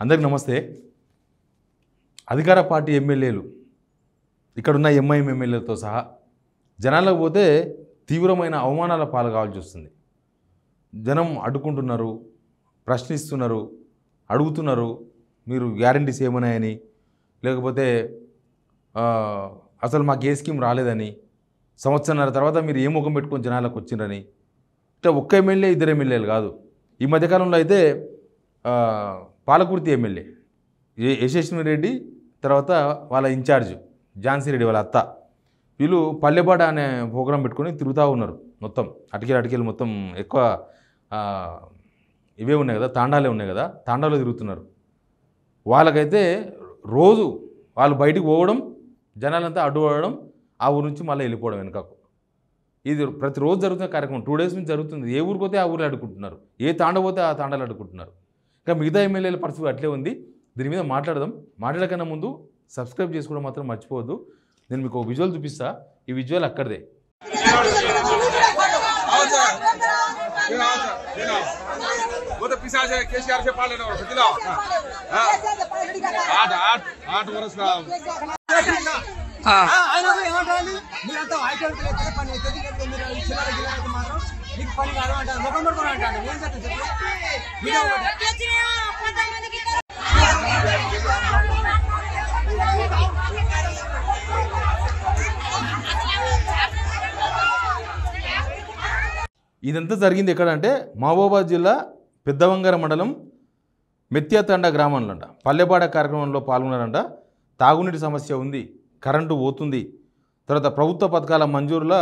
అందరికీ నమస్తే. అధికార పార్టీ ఎమ్మెల్యేలు ఇక్కడున్న ఎంఐఎం ఎమ్మెల్యేలతో సహా జనాలకు పోతే తీవ్రమైన అవమానాల పాలు కావాల్సి వస్తుంది. జనం అడ్డుకుంటున్నారు, ప్రశ్నిస్తున్నారు, అడుగుతున్నారు మీరు గ్యారంటీస్ ఏమన్నాయని, లేకపోతే అసలు మాకు ఏ స్కీమ్ రాలేదని, సంవత్సరాల తర్వాత మీరు ఏ ముఖం పెట్టుకొని జనాలకు వచ్చిండ్రని. అంటే ఒక్క ఎమ్మెల్యే ఇద్దరు ఎమ్మెల్యేలు కాదు. ఈ మధ్యకాలంలో అయితే పాలకుర్తి ఎమ్మెల్యే యశస్విని రెడ్డి, తర్వాత వాళ్ళ ఇన్ఛార్జ్ ఝాన్సీ రెడ్డి వాళ్ళ అత్త, వీళ్ళు పల్లెబాట అనే ప్రోగ్రాం పెట్టుకొని తిరుగుతూ ఉన్నారు. మొత్తం అటికెలు మొత్తం ఎక్కువ ఇవే ఉన్నాయి కదా, తాండాలే ఉన్నాయి కదా, తాండాలో తిరుగుతున్నారు. వాళ్ళకైతే రోజు వాళ్ళు బయటికి పోవడం, జనాలంతా అడ్డుపడడం, ఆ ఊరు నుంచి మళ్ళీ వెళ్ళిపోవడం వెనుకకు. ఇది ప్రతిరోజు జరుగుతున్న కార్యక్రమం. 2 days నుంచి జరుగుతుంది. ఏ ఊరికి పోతే ఆ ఊరు అడ్డుకుంటున్నారు, ఏ తాండ పోతే ఆ తాండాలు అడ్డుకుంటున్నారు. ఇంకా మిగతా ఎమ్మెల్యేల పరిస్థితి అట్లే ఉంది. దీని మీద మాట్లాడదాం. మాట్లాడకన్నా ముందు సబ్స్క్రైబ్ చేసుకోవడం మాత్రం మర్చిపోవద్దు. నేను మీకు ఒక విజువల్ చూపిస్తా. ఈ విజువల్ అక్కడిదే. वो तो पिसा है केसीआर से पाले ना खिला 8 वर्ष का ఆయన ఏమంటారు మీరంతా ఐటెం పని అవుతుంది మీరు చిల్లర గిల్లర మాత్రం మీకు పని కాదు అంటారు. ముఖం పడుకొని అంటారు. ఏం చెప్తారు చెప్పు. ఇదంతా జరిగింది ఎక్కడంటే మహబూబాబాద్ జిల్లా పెద్దవంగర మండలం మెత్యాతండ గ్రామంలో అంట. పల్లెపాడ కార్యక్రమంలో పాల్గొన్నారంట. తాగునీటి సమస్య ఉంది, కరెంటు పోతుంది, తర్వాత ప్రభుత్వ పథకాల మంజూరులో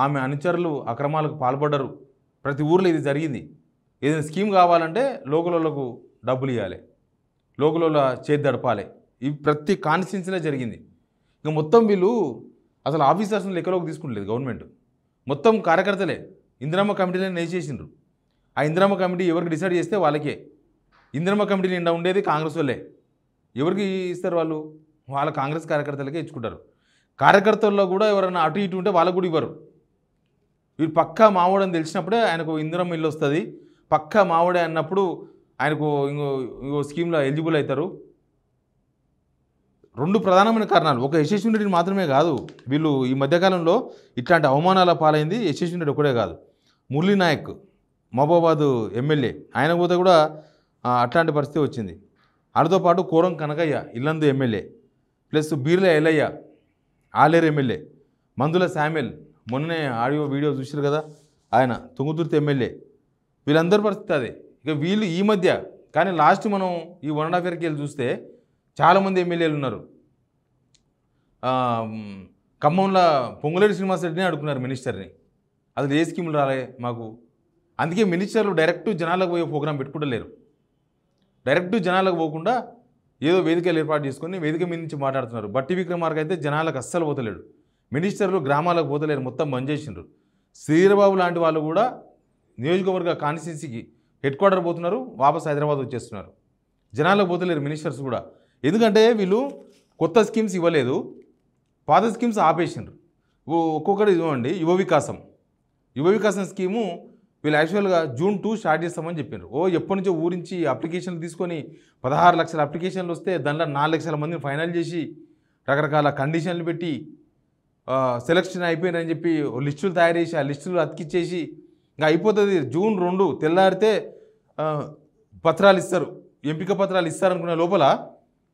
ఆమె అనుచరులు అక్రమాలకు పాల్పడ్డరు. ప్రతి ఊర్లో ఇది జరిగింది. ఏదైనా స్కీమ్ కావాలంటే లోకలకు డబ్బులు ఇవ్వాలి, లోకల చేతి దడపాలి. ఇవి ప్రతి కాన్స్టిట్యున్సీలో జరిగింది. ఇంకా మొత్తం వీళ్ళు అసలు ఆఫీసర్స్ని లెక్కలోకి తీసుకుంటలేదు గవర్నమెంట్. మొత్తం కార్యకర్తలే ఇందిరమ్మ కమిటీలను వేసేసిండ్రు. ఆ ఇందిరమ్మ కమిటీ ఎవరికి డిసైడ్ చేస్తే వాళ్ళకే. ఇందిరమ్మ కమిటీ నిండా ఉండేది కాంగ్రెస్ వాళ్ళే. ఎవరికి ఇస్తారు వాళ్ళు? వాళ్ళ కాంగ్రెస్ కార్యకర్తలకే ఇచ్చుకుంటారు. కార్యకర్తల్లో కూడా ఎవరైనా అటు ఇటు ఉంటే వాళ్ళకు కూడా ఇవ్వరు. వీరు పక్కా మావోడని తెలిసినప్పుడే ఆయనకు ఇందిరమ్మ ఇల్లు వస్తుంది, పక్కా మావోడే అన్నప్పుడు ఆయనకు ఇంకో స్కీమ్లో ఎలిజిబుల్ అవుతారు. 2 ప్రధానమైన కారణాలు. ఒక యశస్విని రెడ్డిని మాత్రమే కాదు, వీళ్ళు ఈ మధ్యకాలంలో ఇట్లాంటి అవమానాల పాలైంది యశస్విని రెడ్డి ఒకటే కాదు. మురళీ నాయక్ మహబూబాబాద్ ఎమ్మెల్యే, ఆయన పోతే కూడా అట్లాంటి పరిస్థితి వచ్చింది. వాళ్ళతో పాటు Koram Kanakaiah Yellandu MLA, plus Beerla Ilaiah Aler MLA, Mandula Samuel మొన్నే ఆడియో వీడియో చూసారు కదా, ఆయన తుంగుతుర్తి ఎమ్మెల్యే. వీళ్ళందరి పరిస్థితి అదే. ఇక వీళ్ళు ఈ మధ్య కానీ లాస్ట్ మనం ఈ 1.5 yearకి వెళ్ళి చూస్తే చాలామంది ఎమ్మెల్యేలు ఉన్నారు. ఖమ్మంలో పొంగులేటి శ్రీనివాసరెడ్డిని అడుగుతున్నారు మినిస్టర్ని, అది ఏ స్కీములు రాలే మాకు. అందుకే మినిస్టర్లు డైరెక్ట్ జనాలకు పోయే ప్రోగ్రాం పెట్టుకుంటలేరు. డైరెక్ట్ జనాలకు పోకుండా ఏదో వేదికలు ఏర్పాటు చేసుకొని వేదిక మీద నుంచి మాట్లాడుతున్నారు. బట్టి విక్రమార్క అయితే జనాలకు అస్సలు పోతలేడు. మినిస్టర్లు గ్రామాలకు పోతలేరు, మొత్తం బంద్ చేసిండ్రు. శ్రీరబాబు లాంటి వాళ్ళు కూడా నియోజకవర్గ కాన్స్టిట్యున్సీకి హెడ్-క్వార్టర్ పోతున్నారు, వాపస్ హైదరాబాద్ వచ్చేస్తున్నారు. జనాలకు పోతలేరు మినిస్టర్స్ కూడా. ఎందుకంటే వీళ్ళు కొత్త స్కీమ్స్ ఇవ్వలేదు, పాత స్కీమ్స్ ఆపేసిండ్రు. ఒక్కొక్కటి ఇవ్వండి. యువ వికాసం స్కీము వీళ్ళు యాక్చువల్గా June 2 స్టార్ట్ చేస్తామని చెప్పారు. ఎప్పటి నుంచో ఊరించి అప్లికేషన్లు తీసుకొని 16 లక్షల అప్లికేషన్లు వస్తే దాంట్లో 4 లక్షల మందిని ఫైనల్ చేసి రకరకాల కండిషన్లు పెట్టి సెలక్షన్ అయిపోయిందని చెప్పి లిస్టులు తయారు చేసి ఆ లిస్టులు అతికిచ్చేసి ఇంకా అయిపోతుంది. June 2 తెల్లారితే పత్రాలు ఇస్తారు, ఎంపిక పత్రాలు ఇస్తారనుకునే లోపల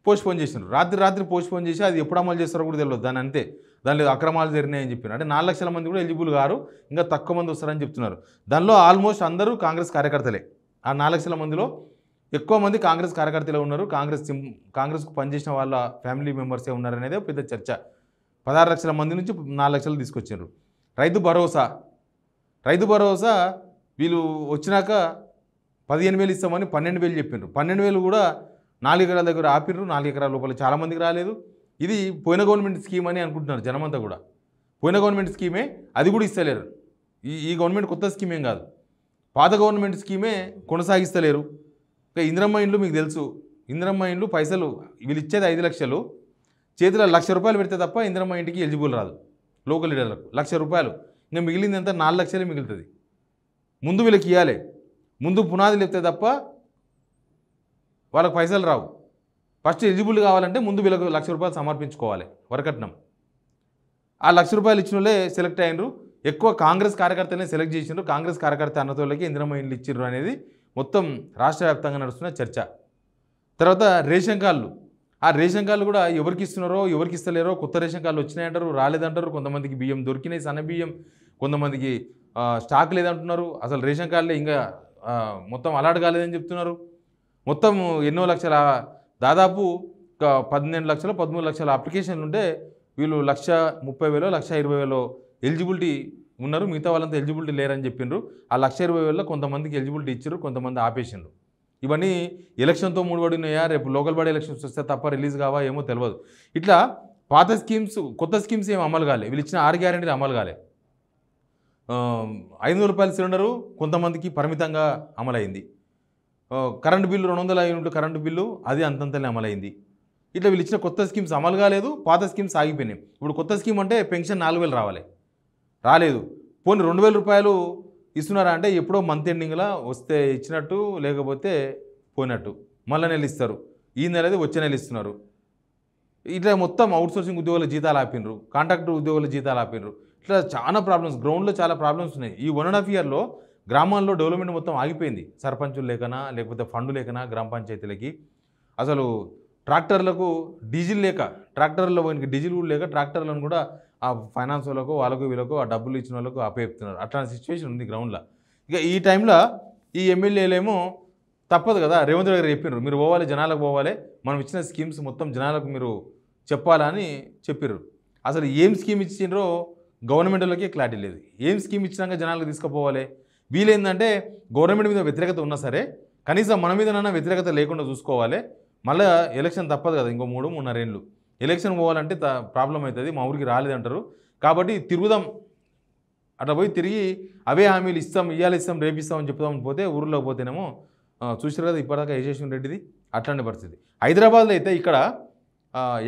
పోస్ట్పోన్ చేసినారు. రాత్రి పోస్ట్పోన్ చేసి అది ఎప్పుడు అమలు చేస్తారో కూడా తెలియదు. దాని అంతే, దానిలో అక్రమాలు జరిగినాయని చెప్పారు. అంటే 4 లక్షల మంది కూడా ఎలిజిబుల్ గారు, ఇంకా తక్కువ మంది వస్తారని చెప్తున్నారు. దానిలో ఆల్మోస్ట్ అందరూ కాంగ్రెస్ కార్యకర్తలే. ఆ 4 లక్షల మందిలో ఎక్కువ మంది కాంగ్రెస్ కార్యకర్తలే ఉన్నారు. కాంగ్రెస్కు పనిచేసిన వాళ్ళ ఫ్యామిలీ మెంబర్సే ఉన్నారనేదే పెద్ద చర్చ. 16 లక్షల మంది నుంచి 4 లక్షలు తీసుకొచ్చారు. రైతు భరోసా వీళ్ళు వచ్చినాక 15,000 ఇస్తామని 12,000 చెప్పారు. 12,000 కూడా 4 ఎకరాల దగ్గర ఆపిర్రు. 4 ఎకరాల లోపల చాలామందికి రాలేదు. ఇది పోయిన గవర్నమెంట్ స్కీమ్ అని అనుకుంటున్నారు జనమంతా కూడా. పోయిన గవర్నమెంట్ స్కీమే, అది కూడా ఇస్తలేరు. ఈ గవర్నమెంట్ కొత్త స్కీమ్ ఏం కాదు, పాత గవర్నమెంట్ స్కీమే కొనసాగిస్తలేరు. ఇక ఇందిరమ్మ ఇండ్లు మీకు తెలుసు. ఇందిరమ్మ ఇండ్లు పైసలు వీళ్ళు ఇచ్చేది 5 లక్షలు, చేతిలో 1,00,000 రూపాయలు పెడితే తప్ప ఇందిరమ్మ ఇంటికి ఎలిజిబుల్ రాదు లోకల్ లీడర్లకు. 1,00,000 రూపాయలు, ఇంకా మిగిలింది అంతా 4 లక్షలే మిగులుతుంది. ముందు వీళ్ళకి ఇవ్వాలి, ముందు పునాది లేపితే తప్ప వాళ్ళకి పైసలు రావు. ఫస్ట్ ఎలిజిబుల్ కావాలంటే ముందు వీళ్ళకు ₹1,00,000 సమర్పించుకోవాలి వరకట్నం. ఆ ₹1,00,000 ఇచ్చిన వాళ్ళే సెలెక్ట్ అయినరు. ఎక్కువ కాంగ్రెస్ కార్యకర్తలనే సెలెక్ట్ చేసిండ్రు. కాంగ్రెస్ కార్యకర్త అన్నతోళ్ళకి ఇందిరమ్మ ఇండ్లు ఇచ్చిర్రు అనేది మొత్తం రాష్ట్ర వ్యాప్తంగా నడుస్తున్న చర్చ. తర్వాత రేషన్ కార్డులు, ఆ రేషన్ కార్డులు కూడా ఎవరికి ఇస్తున్నారో ఎవరికి ఇస్తలేరో, కొత్త రేషన్ కార్డులు వచ్చినాయంటారు, రాలేదంటారు. కొంతమందికి బియ్యం దొరికినాయి, సన్న బియ్యం, కొంతమందికి స్టాక్ లేదంటున్నారు. అసలు రేషన్ కార్డులే ఇంకా మొత్తం అలాట్ కాలేదని చెప్తున్నారు. మొత్తం ఎన్నో లక్షల, దాదాపు 12 లక్షలు 13 లక్షల అప్లికేషన్లు ఉంటే వీళ్ళు 1,30,000 1,20,000 ఎలిజిబిలిటీ ఉన్నారు. మిగతా వాళ్ళంతా ఎలిజిబిలిటీ లేరని చెప్పిండ్రు. ఆ 1,20,000 కొంతమందికి ఎలిజిబిలిటీ ఇచ్చారు, కొంతమంది ఆపేసిండ్రు. ఇవన్నీ ఎలక్షన్తో ముడిపడినాయా, రేపు లోకల్ బాడీ ఎలక్షన్స్ వస్తే తప్ప రిలీజ్ కావా ఏమో తెలియదు. ఇట్లా పాత స్కీమ్స్, కొత్త స్కీమ్స్ ఏమి అమలు కాలే. వీళ్ళు ఇచ్చిన 6 గ్యారెంటీలు అమలు కాలే. ₹500 సిలిండరు కొంతమందికి పరిమితంగా అమలైంది. కరెంటు బిల్లు 200 యూనిట్లు కరెంటు బిల్లు అది అంతంతనే అమలైంది. ఇట్లా వీళ్ళు ఇచ్చిన కొత్త స్కీమ్స్ అమలు కాలేదు, పాత స్కీమ్స్ ఆగిపోయినాయి. ఇప్పుడు కొత్త స్కీమ్ అంటే పెన్షన్ 4,000 రావాలి, రాలేదు. పోనీ ₹2,000 ఇస్తున్నారా అంటే ఎప్పుడో మంత్ ఎండింగ్లో వస్తే ఇచ్చినట్టు, లేకపోతే పోయినట్టు. మళ్ళీ నెల ఇస్తారు, ఈ నెలది వచ్చే నెల ఇస్తున్నారు. ఇట్లా మొత్తం అవుట్సోర్సింగ్ ఉద్యోగుల జీతాలు ఆపినరు, కాంట్రాక్టర్ ఉద్యోగుల జీతాలు ఆపినరు. ఇట్లా చాలా ప్రాబ్లమ్స్, గ్రౌండ్లో చాలా ప్రాబ్లమ్స్ ఉన్నాయి. ఈ 1.5 ఇయర్లో గ్రామాల్లో డెవలప్మెంట్ మొత్తం ఆగిపోయింది. సర్పంచులు లేకనా, లేకపోతే ఫండ్ లేకనా గ్రామ పంచాయతీలకి. అసలు ట్రాక్టర్లకు డీజిల్ లేక, ట్రాక్టర్లో డీజిల్ కూడా లేక ట్రాక్టర్లను కూడా ఆ ఫైనాన్స్ వాళ్ళకు వాళ్ళకు వీళ్ళకు ఆ డబ్బులు ఇచ్చిన వాళ్ళకు అప్పచెప్తున్నారు. అట్లాంటి సిచ్యువేషన్ ఉంది గ్రౌండ్లో. ఇక ఈ టైంలో ఈ ఎమ్మెల్యేలేమో తప్పదు కదా, రేవంత్ రెడ్డి గారు చెప్పినారు మీరు పోవాలి, జనాలకు పోవాలి, మనం ఇచ్చిన స్కీమ్స్ మొత్తం జనాలకు మీరు చెప్పాలని చెప్పారు. అసలు ఏం స్కీమ్ ఇచ్చిండ్రో గవర్నమెంట్లకే క్లారిటీ లేదు. ఏం స్కీమ్ ఇచ్చినాక జనాలకు తీసుకుపోవాలి. వీళ్ళేందంటే గవర్నమెంట్ మీద వ్యతిరేకత ఉన్నా సరే కనీసం మన మీదనన్నా వ్యతిరేకత లేకుండా చూసుకోవాలి. మళ్ళీ ఎలక్షన్ తప్పదు కదా, ఇంకో 3-3.5 ఏళ్ళు ఎలక్షన్ పోవాలంటే ప్రాబ్లం అవుతుంది. మా ఊరికి రాలేదంటారు కాబట్టి తిరుగుదాం, అట్లా పోయి తిరిగి అవే హామీలు ఇస్తాం, ఇస్తాం, రేపు ఇస్తామని చెప్తామని పోతే ఊరిలోకి పోతేనేమో చూసారు కదా ఇప్పటిదాకా యశస్విని రెడ్డిది అట్లాంటి పరిస్థితి. హైదరాబాద్లో అయితే ఇక్కడ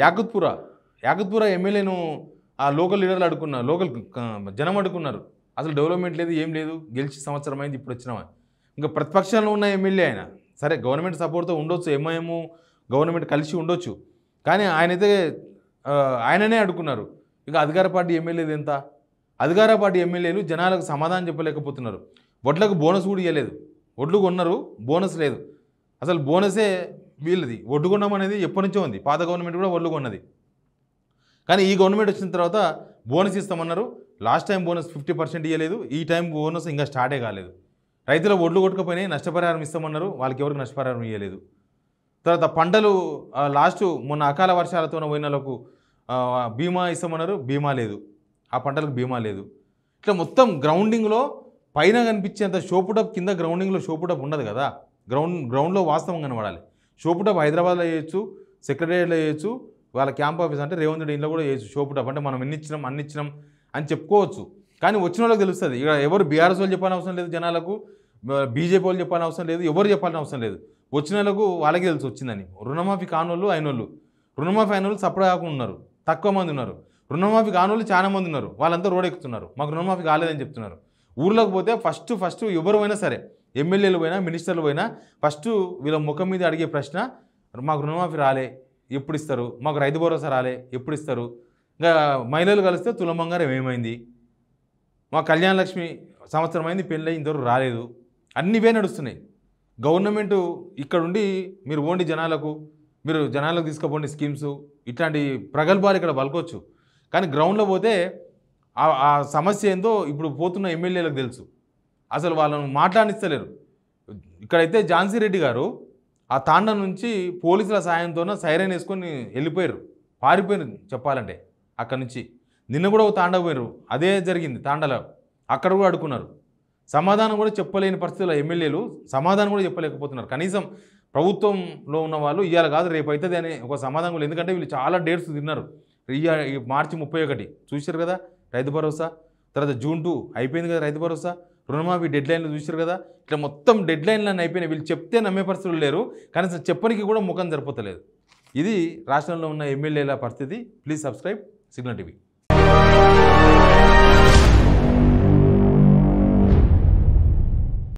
యాకుత్పురా ఎమ్మెల్యేను ఆ లోకల్ లీడర్లు అడుక్కున్నారు, లోకల్ జనం అడుక్కున్నారు. అసలు డెవలప్మెంట్ లేదు, ఏం లేదు, గెలిచి సంవత్సరం అయింది, ఇప్పుడు వచ్చినామా. ఇంకా ప్రతిపక్షంలో ఉన్న ఎమ్మెల్యే ఆయన, సరే గవర్నమెంట్ సపోర్ట్తో ఉండొచ్చు, ఎంఐఎం గవర్నమెంట్ కలిసి ఉండొచ్చు, కానీ ఆయననే అడుక్కున్నారు. ఇక అధికార పార్టీ ఎమ్మెల్యేది ఎంత? అధికార పార్టీ ఎమ్మెల్యేలు జనాలకు సమాధానం చెప్పలేకపోతున్నారు. వడ్లకు బోనస్ కూడా ఇవ్వలేదు. వడ్లు కొన్నారు, బోనస్ లేదు. అసలు బోనసే వీళ్ళది. వడ్లు కొనడం అనేది ఎప్పటి నుంచో ఉంది. పాత గవర్నమెంట్ కూడా వడ్లు కొన్నది. కానీ ఈ గవర్నమెంట్ వచ్చిన తర్వాత బోనస్ ఇస్తామన్నారు. లాస్ట్ టైం బోనస్ 50% ఇవ్వలేదు. ఈ టైం బోనస్ ఇంకా స్టార్టే కాలేదు. రైతుల ఒడ్లు కొట్టుకుపోయినాయి, నష్టపరిహారం ఇస్తామన్నారు, వాళ్ళకి ఎవరికి నష్టపరిహారం ఇవ్వలేదు. తర్వాత పంటలు లాస్ట్ మొన్న అకాల వర్షాలతో పోయిన వాళ్ళకు బీమా ఇస్తామన్నారు, బీమా లేదు. ఆ పంటలకు బీమా లేదు. ఇట్లా మొత్తం గ్రౌండింగ్లో పైన కనిపించేంత షోపుటప్ కింద గ్రౌండింగ్లో షోపుటప్ ఉండదు కదా. గ్రౌండ్లో వాస్తవం కనబడాలి. షోపుటప్ హైదరాబాద్లో చేయొచ్చు, సెక్రటేరియట్లో చేయొచ్చు, వాళ్ళ క్యాంప్ ఆఫీస్ అంటే రేవంత్ రెడ్డి ఇంట్లో కూడా చేయొచ్చు. షోపుటప్ అంటే మనం అన్ని ఇచ్చినాం అని చెప్పుకోవచ్చు. కానీ వచ్చిన వాళ్ళకి తెలుస్తుంది. ఇక ఎవరు బీఆర్ఎస్ వాళ్ళు చెప్పాలని అవసరం లేదు, జనాలకు బీజేపీ వాళ్ళు చెప్పాలని అవసరం లేదు, ఎవరు చెప్పాలని అవసరం లేదు. వచ్చిన వాళ్ళకు వాళ్ళకి తెలుసు వచ్చిందని. రుణమాఫీ కానోళ్ళు అయినోళ్ళు, రుణమాఫీ అయినోళ్ళు సపరేట్ కాకుండా ఉన్నారు, తక్కువ మంది ఉన్నారు. రుణమాఫీ కానోళ్ళు చాలా మంది ఉన్నారు, వాళ్ళంతా రోడ్ ఎక్కుతున్నారు, మాకు రుణమాఫీ కాలేదని చెప్తున్నారు. ఊర్లోకి పోతే ఫస్ట్ ఎవరు పోయినా సరే, ఎమ్మెల్యేలు పోయినా మినిస్టర్లు పోయినా ఫస్ట్ వీళ్ళ ముఖం మీద అడిగే ప్రశ్న మాకు రుణమాఫీ రాలే, ఎప్పుడు ఇస్తారు, మాకు రైతు భరోసా రాలే, ఎప్పుడు ఇస్తారు. ఇంకా మహిళలు కలిస్తే తులం బంగారం ఏమైంది, మా కళ్యాణ లక్ష్మి సంవత్సరం అయింది పెళ్ళి ఇంతవరకు రాలేదు. అన్నివే నడుస్తున్నాయి. గవర్నమెంట్ ఇక్కడుండి మీరు ఓండి జనాలకు తీసుకుపోండి స్కీమ్స్, ఇట్లాంటి ప్రగల్భాలు ఇక్కడ పలకొచ్చు. కానీ గ్రౌండ్లో పోతే ఆ సమస్య ఏందో ఇప్పుడు పోతున్న ఎమ్మెల్యేలకు తెలుసు. అసలు వాళ్ళను మాట్లాడిస్తలేరు. ఇక్కడైతే ఝాన్సీ రెడ్డి గారు ఆ తాండా నుంచి పోలీసుల సాయంతో సైరన్ వేసుకొని వెళ్ళిపోయారు, పారిపోయారు చెప్పాలంటే అక్కడి నుంచి. నిన్న కూడా ఒక తాండా పోయారు, అదే జరిగింది తాండాలో. అక్కడ కూడా అడుక్కున్నారు. సమాధానం కూడా చెప్పలేని పరిస్థితుల్లో ఎమ్మెల్యేలు సమాధానం కూడా చెప్పలేకపోతున్నారు. కనీసం ప్రభుత్వంలో ఉన్న వాళ్ళు ఇవాళ కాదు రేపు అవుతుంది అని ఒక సమాధానం కూడా. ఎందుకంటే వీళ్ళు చాలా డేట్స్ తిన్నారు. మార్చి 31 చూశారు కదా రైతు భరోసా, తర్వాత June 2 అయిపోయింది కదా రైతు భరోసా, రుణమాఫీ డెడ్లైన్లు చూశారు కదా. ఇట్లా మొత్తం డెడ్లైన్లన్నీ అయిపోయినాయి. వీళ్ళు చెప్తే నమ్మే పరిస్థితులు లేరు, కనీసం చెప్పడానికి కూడా ముఖం జరుపుతలేదు. ఇది రాష్ట్రంలో ఉన్న ఎమ్మెల్యేల పరిస్థితి. Please subscribe signal TV.